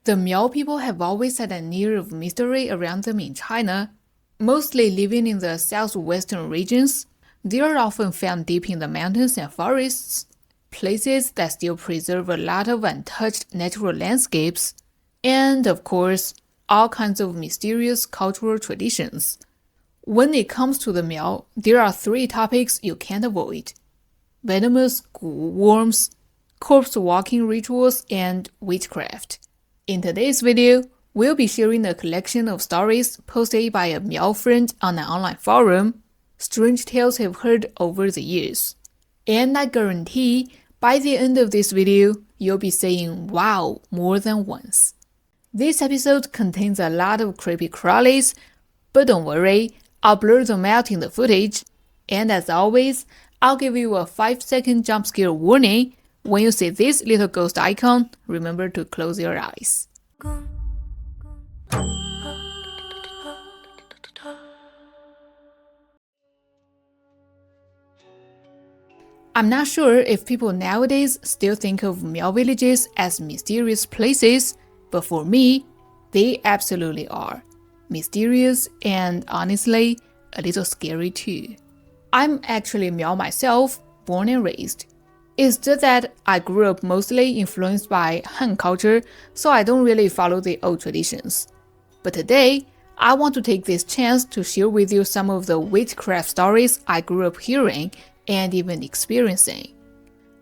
The Miao people have always had an air of mystery around them in China. Mostly living in the southwestern regions, they are often found deep in the mountains and forests, places that still preserve a lot of untouched natural landscapes, and, of course, all kinds of mysterious cultural traditions. When it comes to the Miao, there are three topics you can't avoid: venomous gu worms, corpse walking rituals, and witchcraft. In today's video, we'll be sharing a collection of stories posted by a Miao friend on an online forum, strange tales I've heard over the years. And I guarantee, by the end of this video, you'll be saying wow more than once. This episode contains a lot of creepy crawlies, but don't worry, I'll blur them out in the footage. And as always, I'll give you a 5-second jump scare warning. When you see this little ghost icon, remember to close your eyes. I'm not sure if people nowadays still think of Miao villages as mysterious places, but for me, they absolutely are. Mysterious and, honestly, a little scary too. I'm actually Miao myself, born and raised. It's just that I grew up mostly influenced by Han culture, so I don't really follow the old traditions. But today, I want to take this chance to share with you some of the witchcraft stories I grew up hearing and even experiencing.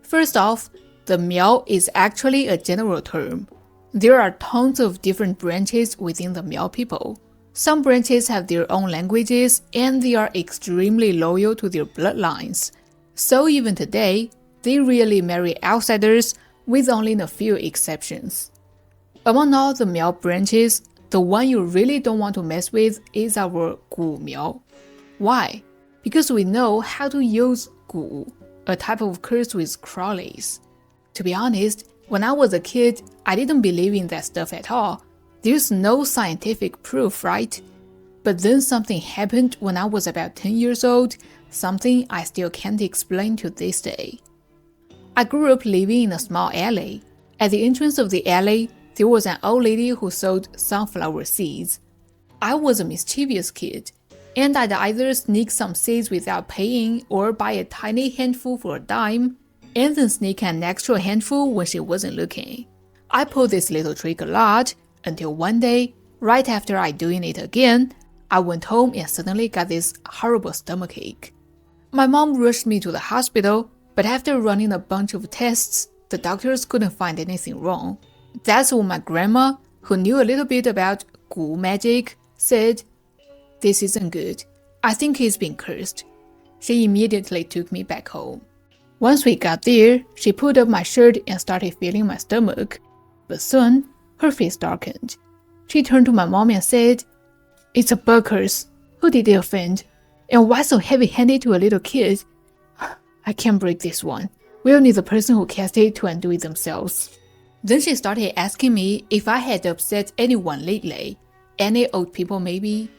First off, the Miao is actually a general term. There are tons of different branches within the Miao people. Some branches have their own languages and they are extremely loyal to their bloodlines. So even today, they really marry outsiders with only a few exceptions. Among all the Miao branches, the one you really don't want to mess with is our Gu Miao. Why? Because we know how to use Gu, a type of curse with crawlies. To be honest, when I was a kid, I didn't believe in that stuff at all. There's no scientific proof, right? But then something happened when I was about 10 years old, something I still can't explain to this day. I grew up living in a small alley. At the entrance of the alley, there was an old lady who sold sunflower seeds. I was a mischievous kid, and I'd either sneak some seeds without paying or buy a tiny handful for a dime, and then sneak an extra handful when she wasn't looking. I pulled this little trick a lot, until one day, right after I doing it again, I went home and suddenly got this horrible stomachache. My mom rushed me to the hospital, but after running a bunch of tests, the doctors couldn't find anything wrong. That's when my grandma, who knew a little bit about Gu magic, said, "This isn't good. I think he's been cursed." She immediately took me back home. Once we got there, she pulled up my shirt and started feeling my stomach. But soon, her face darkened. She turned to my mom and said, "It's a bug curse. Who did it offend? And why so heavy-handed to a little kid? I can't break this one. We'll need the person who cast it to undo it themselves." Then she started asking me if I had upset anyone lately. Any old people maybe?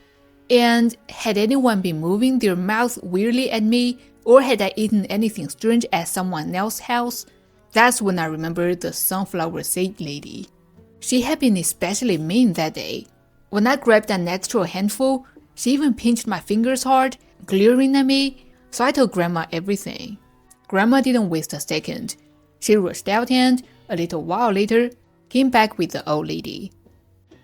And had anyone been moving their mouth weirdly at me, or had I eaten anything strange at someone else's house? That's when I remembered the sunflower seed lady. She had been especially mean that day. When I grabbed an extra handful, she even pinched my fingers hard, glaring at me, so I told Grandma everything. Grandma didn't waste a second. She rushed out and, a little while later, came back with the old lady.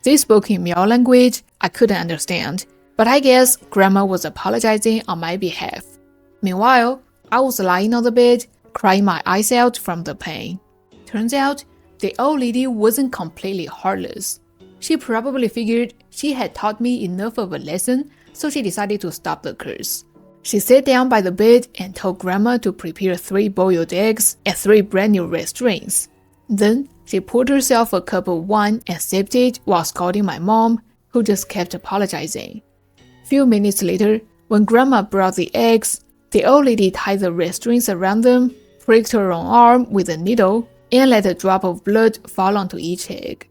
They spoke in Miao language I couldn't understand, but I guess Grandma was apologizing on my behalf. Meanwhile, I was lying on the bed, crying my eyes out from the pain. Turns out, the old lady wasn't completely heartless. She probably figured she had taught me enough of a lesson, so she decided to stop the curse. She sat down by the bed and told Grandma to prepare 3 boiled eggs and 3 brand new red strings. Then, she poured herself a cup of wine and sipped it while scolding my mom, who just kept apologizing. Few minutes later, when Grandma brought the eggs, the old lady tied the red strings around them, pricked her own arm with a needle, and let a drop of blood fall onto each egg.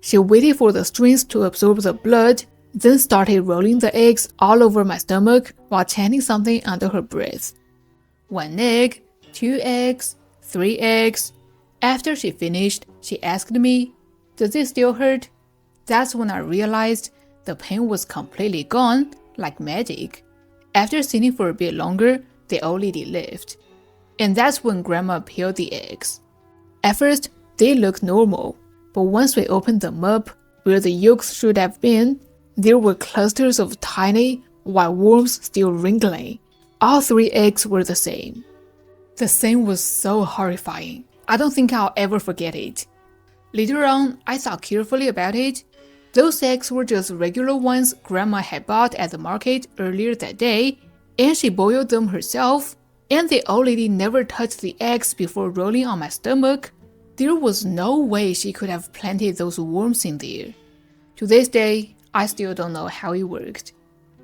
She waited for the strings to absorb the blood, then started rolling the eggs all over my stomach while chanting something under her breath. 1 egg, 2 eggs, 3 eggs. After she finished, she asked me, Does it still hurt? That's when I realized the pain was completely gone, like magic. After sitting for a bit longer, the old lady left. And that's when Grandma peeled the eggs. At first, they looked normal, but once we opened them up, where the yolks should have been, there were clusters of tiny, white worms still wriggling. All 3 eggs were the same. The scene was so horrifying. I don't think I'll ever forget it. Later on, I thought carefully about it. Those eggs were just regular ones Grandma had bought at the market earlier that day, and she boiled them herself, and the old lady never touched the eggs before rolling on my stomach. There was no way she could have planted those worms in there. To this day, I still don't know how it worked.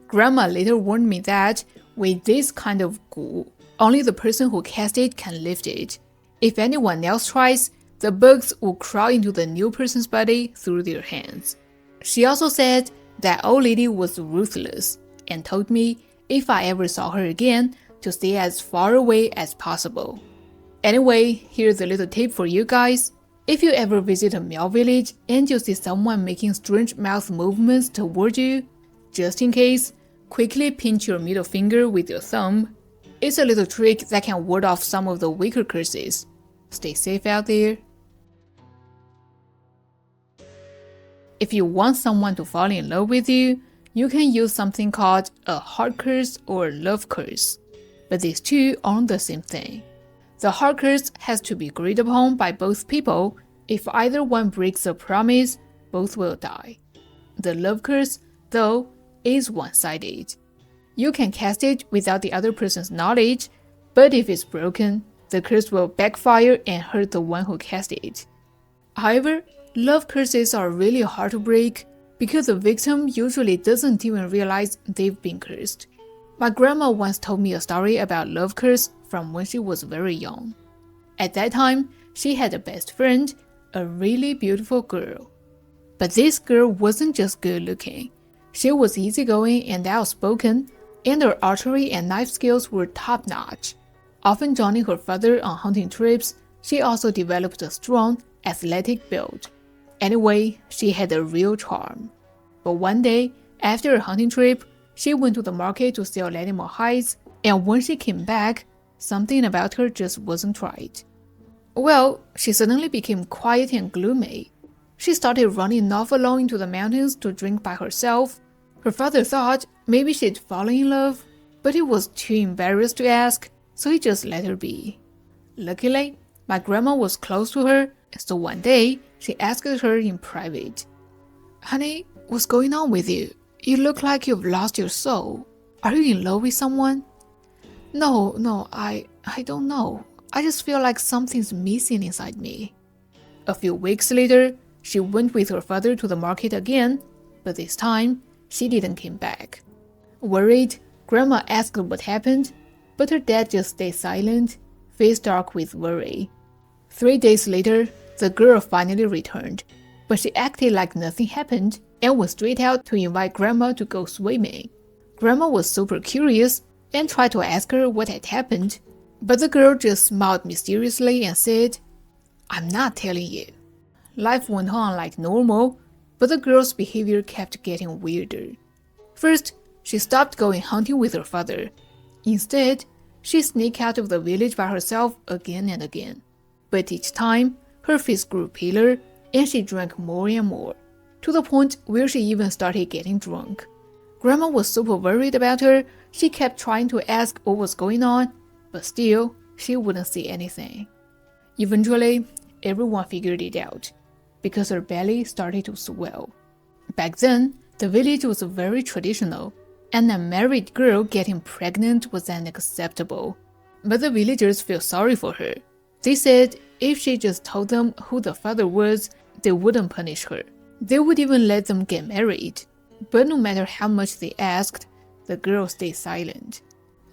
Grandma later warned me that with this kind of gu, only the person who cast it can lift it. If anyone else tries, the bugs will crawl into the new person's body through their hands. She also said that old lady was ruthless and told me if I ever saw her again to stay as far away as possible. Anyway, here's a little tip for you guys. If you ever visit a Miao village and you see someone making strange mouth movements toward you, just in case, quickly pinch your middle finger with your thumb. It's a little trick that can ward off some of the weaker curses. Stay safe out there. If you want someone to fall in love with you, you can use something called a heart curse or love curse. But these two aren't the same thing. The heart curse has to be agreed upon by both people. If either one breaks a promise, both will die. The love curse, though, is one-sided. You can cast it without the other person's knowledge, but if it's broken, the curse will backfire and hurt the one who cast it. However, love curses are really hard to break because the victim usually doesn't even realize they've been cursed. My grandma once told me a story about love curse from when she was very young. At that time, she had a best friend, a really beautiful girl. But this girl wasn't just good looking. She was easygoing and outspoken, and her archery and knife skills were top-notch. Often joining her father on hunting trips, she also developed a strong, athletic build. Anyway, she had a real charm. But one day, after a hunting trip, she went to the market to sell animal hides, and when she came back, something about her just wasn't right. Well, she suddenly became quiet and gloomy. She started running off alone into the mountains to drink by herself. Her father thought maybe she'd fallen in love, but he was too embarrassed to ask, so he just let her be. Luckily, my grandma was close to her, so one day she asked her in private, "Honey, what's going on with you? You look like you've lost your soul. Are you in love with someone?" No, I don't know. I just feel like something's missing inside me." A few weeks later, she went with her father to the market again, but this time, she didn't come back. Worried, Grandma asked what happened, but her dad just stayed silent, face dark with worry. 3 days later, the girl finally returned, but she acted like nothing happened and went straight out to invite Grandma to go swimming. Grandma was super curious and tried to ask her what had happened, but the girl just smiled mysteriously and said, "I'm not telling you." Life went on like normal, but the girl's behavior kept getting weirder. First, she stopped going hunting with her father. Instead, she sneaked out of the village by herself again and again. But each time, her face grew paler and she drank more and more, to the point where she even started getting drunk. Grandma was super worried about her. She kept trying to ask what was going on, but still, she wouldn't see anything. Eventually, everyone figured it out, because her belly started to swell. Back then, the village was very traditional, and a married girl getting pregnant was unacceptable. But the villagers felt sorry for her. They said if she just told them who the father was, they wouldn't punish her. They would even let them get married. But no matter how much they asked, the girl stayed silent.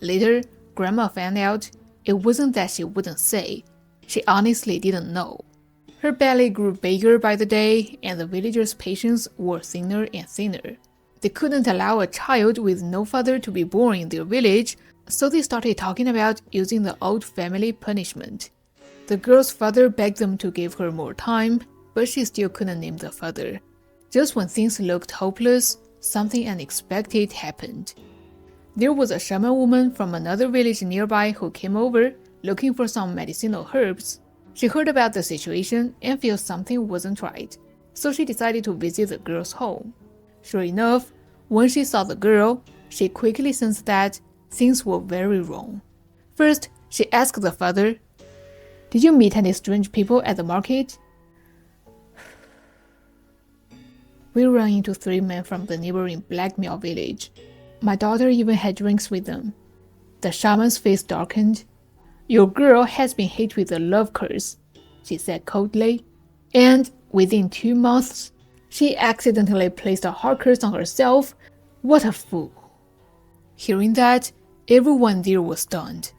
Later, Grandma found out it wasn't that she wouldn't say. She honestly didn't know. Her belly grew bigger by the day, and the villagers' patience were thinner and thinner. They couldn't allow a child with no father to be born in their village, so they started talking about using the old family punishment. The girl's father begged them to give her more time, but she still couldn't name the father. Just when things looked hopeless, something unexpected happened. There was a shaman woman from another village nearby who came over looking for some medicinal herbs. She heard about the situation and felt something wasn't right, so she decided to visit the girl's home. Sure enough, when she saw the girl, she quickly sensed that things were very wrong. First, she asked the father, "Did you meet any strange people at the market?" "We ran into 3 men from the neighboring Black Miao village. My daughter even had drinks with them." The shaman's face darkened. "Your girl has been hit with a love curse," she said coldly, "and within 2 months, she accidentally placed a heart curse on herself. What a fool." Hearing that, everyone there was stunned.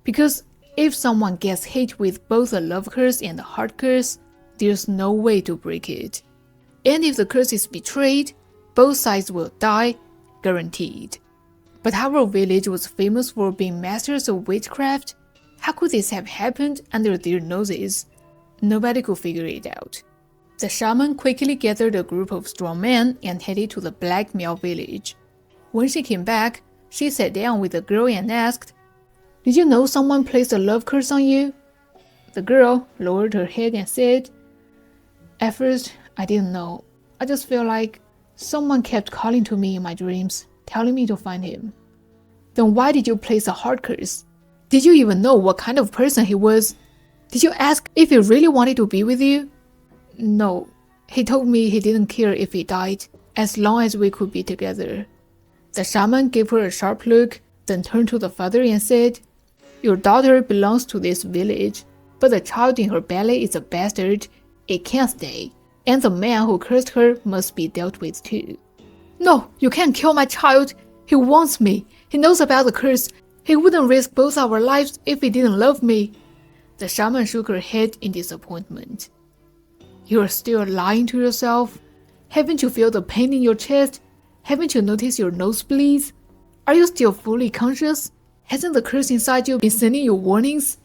Because if someone gets hit with both a love curse and a heart curse, there's no way to break it. And if the curse is betrayed, both sides will die, guaranteed. But our village was famous for being masters of witchcraft. How could this have happened under their noses? Nobody could figure it out. The shaman quickly gathered a group of strong men and headed to the Black Miao village. When she came back, she sat down with the girl and asked, "Did you know someone placed a love curse on you?" The girl lowered her head and said, "At first, I didn't know. I just felt like someone kept calling to me in my dreams, telling me to find him." "Then why did you place a heart curse? Did you even know what kind of person he was? Did you ask if he really wanted to be with you?" "No. He told me he didn't care if he died, as long as we could be together." The shaman gave her a sharp look, then turned to the father and said, "Your daughter belongs to this village, but the child in her belly is a bastard. It can't stay, and the man who cursed her must be dealt with too." "No, you can't kill my child. He wants me. He knows about the curse. He wouldn't risk both our lives if he didn't love me." The shaman shook her head in disappointment. "You're still lying to yourself? Haven't you felt the pain in your chest? Haven't you noticed your nosebleeds? Are you still fully conscious? Hasn't the curse inside you been sending you warnings?"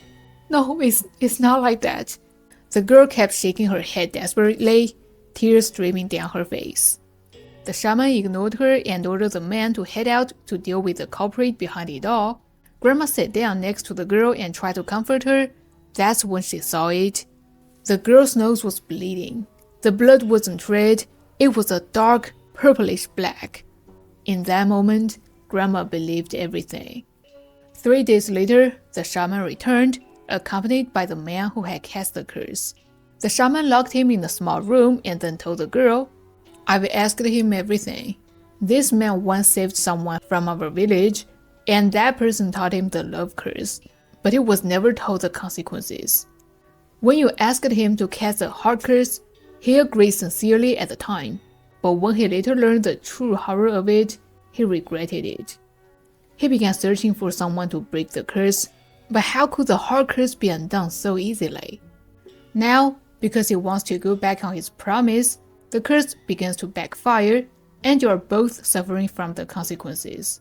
"No, it's not like that." The girl kept shaking her head desperately, tears streaming down her face. The shaman ignored her and ordered the man to head out to deal with the culprit behind it all. Grandma sat down next to the girl and tried to comfort her. That's when she saw it. The girl's nose was bleeding. The blood wasn't red, it was a dark, purplish black. In that moment, Grandma believed everything. 3 days later, the shaman returned, accompanied by the man who had cast the curse. The shaman locked him in a small room and then told the girl, "I've asked him everything. This man once saved someone from our village, and that person taught him the love curse, but he was never told the consequences. When you asked him to cast a heart curse, he agreed sincerely at the time, but when he later learned the true horror of it, he regretted it. He began searching for someone to break the curse, but how could the heart curse be undone so easily? Now, because he wants to go back on his promise, the curse begins to backfire, and you are both suffering from the consequences.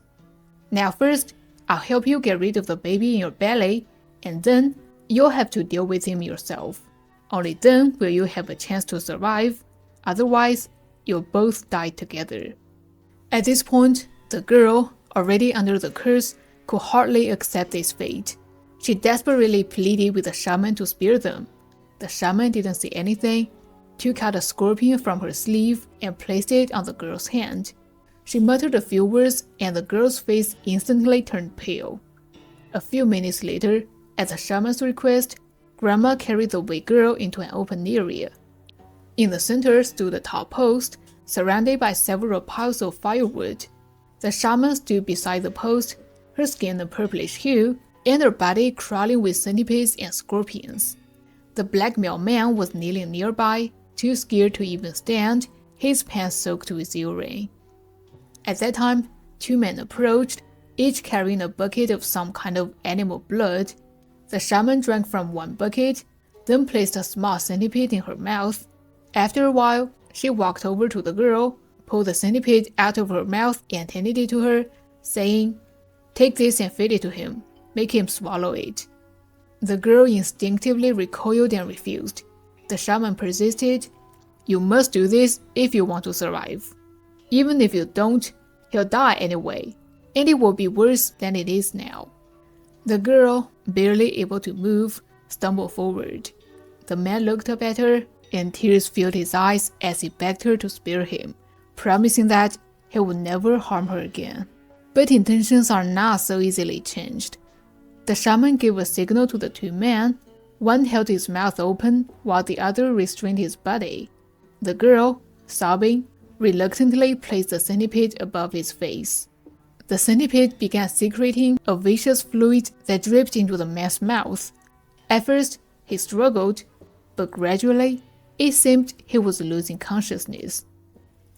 Now first, I'll help you get rid of the baby in your belly, and then you'll have to deal with him yourself. Only then will you have a chance to survive, otherwise, you'll both die together." At this point, the girl, already under the curse, could hardly accept its fate. She desperately pleaded with the shaman to spare them. The shaman didn't say anything, took out a scorpion from her sleeve and placed it on the girl's hand. She muttered a few words and the girl's face instantly turned pale. A few minutes later, at the shaman's request, Grandma carried the weak girl into an open area. In the center stood a tall post, surrounded by several piles of firewood. The shaman stood beside the post, her skin a purplish hue, and her body crawling with centipedes and scorpions. The Black Miao man was kneeling nearby, too scared to even stand, his pants soaked with urine. At that time, 2 men approached, each carrying a bucket of some kind of animal blood. The shaman drank from one bucket, then placed a small centipede in her mouth. After a while, she walked over to the girl, pulled the centipede out of her mouth and handed it to her, saying, "Take this and feed it to him. Make him swallow it." The girl instinctively recoiled and refused. The shaman persisted, You must do this if you want to survive. Even if you don't, he'll die anyway, and it will be worse than it is now." The girl, barely able to move, stumbled forward. The man looked up at her, and tears filled his eyes as he begged her to spare him, promising that he would never harm her again. But intentions are not so easily changed. The shaman gave a signal to the two men. One held his mouth open while the other restrained his body. The girl, sobbing, reluctantly placed the centipede above his face. The centipede began secreting a viscous fluid that dripped into the man's mouth. At first, he struggled, but gradually, it seemed he was losing consciousness.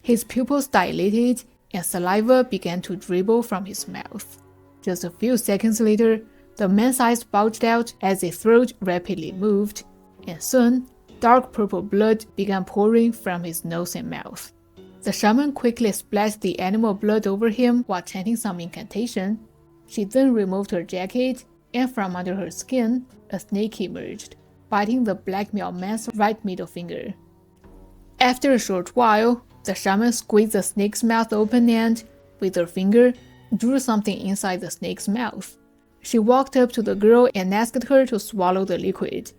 His pupils dilated and saliva began to dribble from his mouth. Just a few seconds later, the man's eyes bulged out as his throat rapidly moved, and soon, dark purple blood began pouring from his nose and mouth. The shaman quickly splashed the animal blood over him while chanting some incantation. She then removed her jacket, and from under her skin, a snake emerged, biting the black Miao man's right middle finger. After a short while, the shaman squeezed the snake's mouth open and, with her finger, drew something inside the snake's mouth. She walked up to the girl and asked her to swallow the liquid.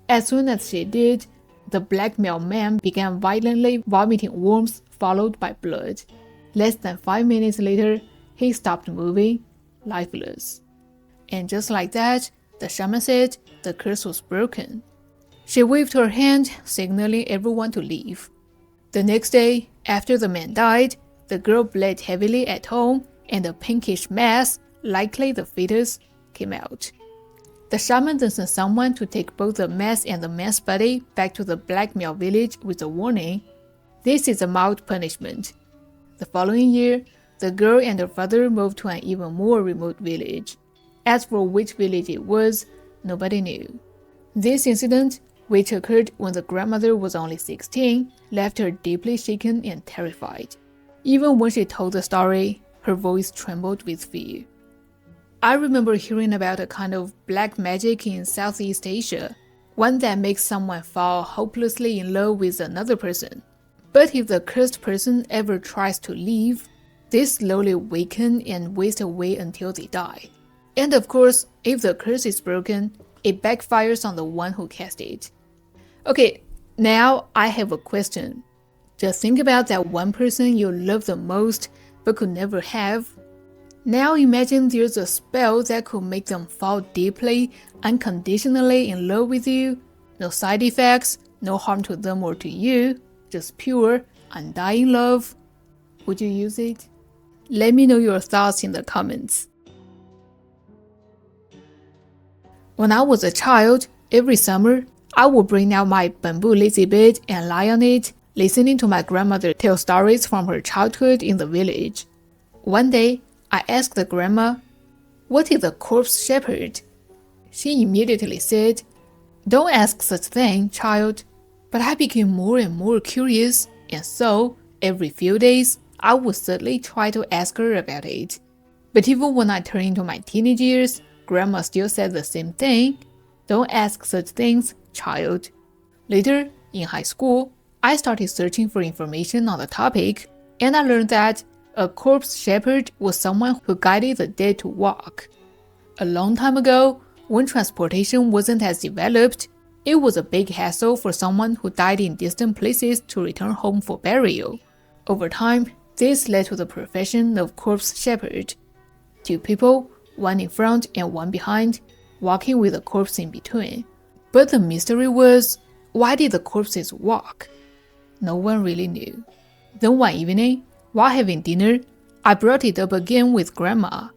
As soon as she did, the black Miao man began violently vomiting worms followed by blood. Less than 5 minutes later, he stopped moving, lifeless. And just like that, the shaman said the curse was broken. She waved her hand, signaling everyone to leave. The next day, after the man died, the girl bled heavily at home, and a pinkish mass, likely the fetus, came out. The shaman then sent someone to take both the mass and the man's body back to the Black Miao village with a warning: "This is a mild punishment." The following year, the girl and her father moved to an even more remote village. As for which village it was, nobody knew. This incident, which occurred when the grandmother was only 16, left her deeply shaken and terrified. Even when she told the story, her voice trembled with fear. I remember hearing about a kind of black magic in Southeast Asia, one that makes someone fall hopelessly in love with another person. But if the cursed person ever tries to leave, they slowly weaken and waste away until they die. And of course, if the curse is broken, it backfires on the one who cast it. Okay, now I have a question. Just think about that one person you love the most but could never have. Now imagine there's a spell that could make them fall deeply, unconditionally in love with you. No side effects, no harm to them or to you, just pure, undying love. Would you use it? Let me know your thoughts in the comments. When I was a child, every summer, I would bring out my bamboo lazy bed and lie on it, listening to my grandmother tell stories from her childhood in the village. One day, I asked the grandma, "What is a corpse shepherd?" She immediately said, "Don't ask such thing, child." But I became more and more curious, and so, every few days, I would subtly try to ask her about it. But even when I turned into my teenage years, Grandma still said the same thing: "Don't ask such things, child." Later, in high school, I started searching for information on the topic, and I learned that a corpse shepherd was someone who guided the dead to walk. A long time ago, when transportation wasn't as developed, it was a big hassle for someone who died in distant places to return home for burial. Over time, this led to the profession of corpse shepherd. Two people, one in front and one behind, walking with a corpse in between. But the mystery was, why did the corpses walk? No one really knew. Then one evening, while having dinner, I brought it up again with Grandma.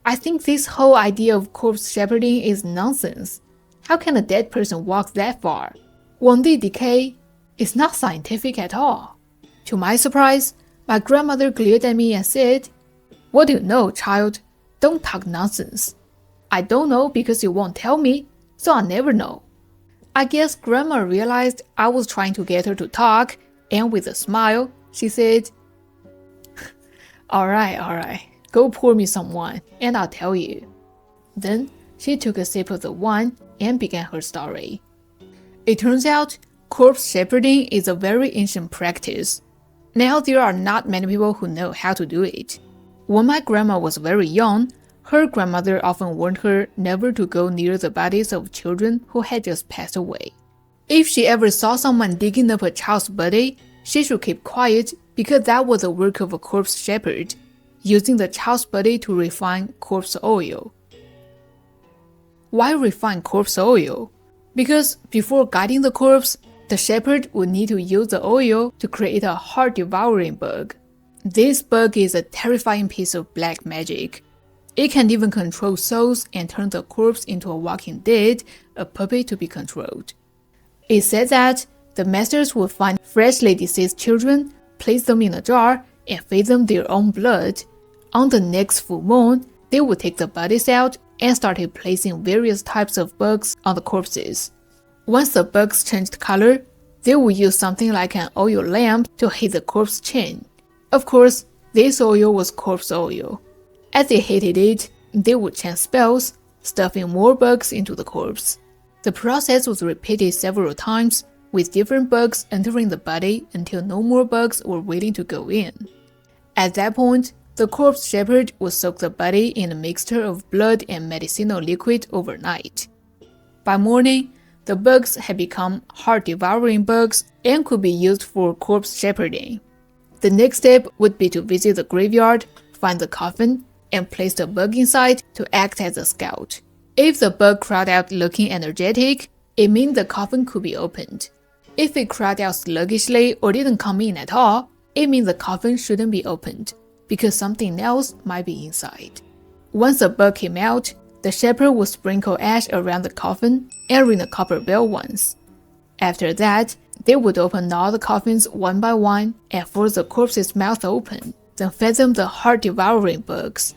I think this whole idea of corpse shepherding is nonsense. How can a dead person walk that far? Won't they decay? It's not scientific at all. To my surprise, my grandmother glared at me and said, "What do you know, child? Don't talk nonsense." "I don't know because you won't tell me, so I'll never know." I guess Grandma realized I was trying to get her to talk, and with a smile, she said, All right, go pour me some wine, and I'll tell you." Then she took a sip of the wine and began her story. It turns out, Corpse shepherding is a very ancient practice. Now there are not many people who know how to do it. When my grandma was very young, her grandmother often warned her never to go near the bodies of children who had just passed away. If she ever saw someone digging up a child's body, she should keep quiet because that was the work of a corpse shepherd, using the child's body to refine corpse oil. Why refine corpse oil? Because before guiding the corpse, the shepherd would need to use the oil to create a heart-devouring bug. This bug is a terrifying piece of black magic. It can even control souls and turn the corpse into a walking dead, a puppet to be controlled. It said that the masters would find freshly deceased children, place them in a jar, and feed them their own blood. On the next full moon, they would take the bodies out and started placing various types of bugs on the corpses. Once the bugs changed color, they would use something like an oil lamp to hit the corpse chin. Of course, this oil was corpse oil. As they hated it, they would chant spells, stuffing more bugs into the corpse. The process was repeated several times, with different bugs entering the body until no more bugs were waiting to go in. At that point, the corpse shepherd would soak the body in a mixture of blood and medicinal liquid overnight. By morning, the bugs had become heart-devouring bugs and could be used for corpse shepherding. The next step would be to visit the graveyard, find the coffin, and place the bug inside to act as a scout. If the bug crawled out looking energetic, it meant the coffin could be opened. If it crawled out sluggishly or didn't come in at all, it means the coffin shouldn't be opened, because something else might be inside. Once the bug came out, the shepherd would sprinkle ash around the coffin and ring the copper bell once. After that, they would open all the coffins one by one and force the corpse's mouth open, then fed them the heart-devouring bugs.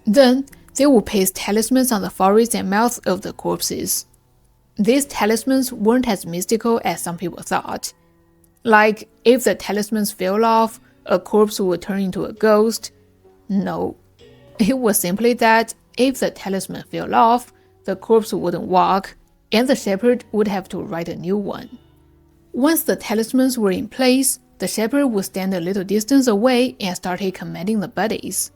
Then, they would paste talismans on the foreheads and mouths of the corpses. These talismans weren't as mystical as some people thought. Like, if the talismans fell off, a corpse would turn into a ghost. No. It was simply that if the talisman fell off, the corpse wouldn't walk, and the shepherd would have to write a new one. Once the talismans were in place, the shepherd would stand a little distance away and started commanding the bodies.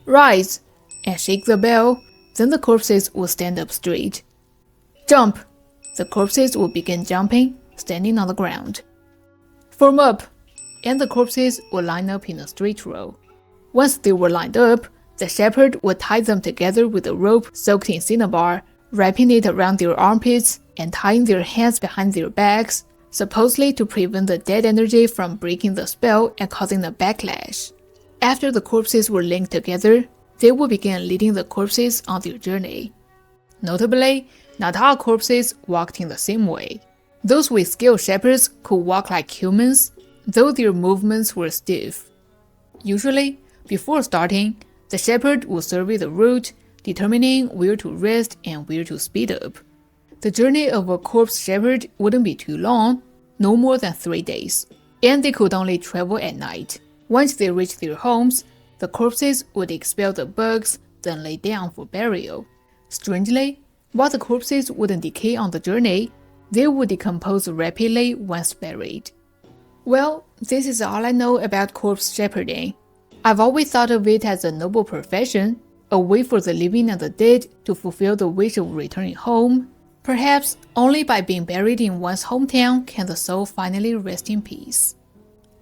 Rise! And shake the bell, then the corpses would stand up straight. Jump! The corpses would begin jumping, standing on the ground. Form up! And the corpses would line up in a straight row. Once they were lined up, the shepherd would tie them together with a rope soaked in cinnabar, wrapping it around their armpits and tying their hands behind their backs, supposedly to prevent the dead energy from breaking the spell and causing a backlash. After the corpses were linked together, they would begin leading the corpses on their journey. Notably, not all corpses walked in the same way. Those with skilled shepherds could walk like humans, though their movements were stiff. Usually, before starting, the shepherd would survey the route, determining where to rest and where to speed up. The journey of a corpse shepherd wouldn't be too long, no more than 3 days, and they could only travel at night. Once they reached their homes, the corpses would expel the bugs, then lay down for burial. Strangely, while the corpses wouldn't decay on the journey, they would decompose rapidly once buried. Well, this is all I know about corpse shepherding. I've always thought of it as a noble profession, a way for the living and the dead to fulfill the wish of returning home. Perhaps only by being buried in one's hometown can the soul finally rest in peace.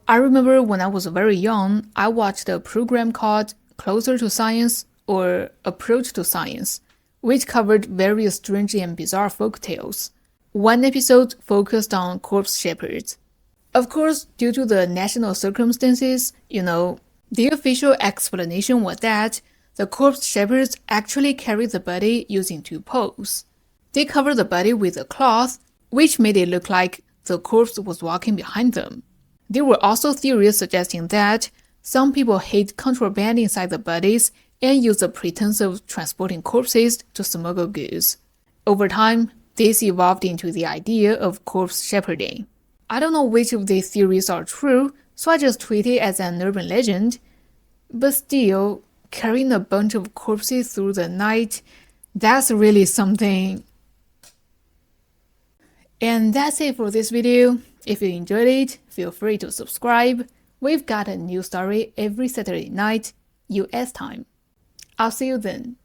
I remember when I was very young, I watched a program called Closer to Science or Approach to Science, which covered various strange and bizarre folk tales. One episode focused on corpse shepherds. Of course, due to the national circumstances, the official explanation was that the corpse shepherds actually carried the body using 2 poles. They covered the body with a cloth, which made it look like the corpse was walking behind them. There were also theories suggesting that some people hid contraband inside the bodies and used the pretense of transporting corpses to smuggle goods. Over time, this evolved into the idea of corpse shepherding. I don't know which of these theories are true, so I just treat it as an urban legend. But still, carrying a bunch of corpses through the night, that's really something. And that's it for this video. If you enjoyed it, feel free to subscribe. We've got a new story every Saturday night, US time. I'll see you then.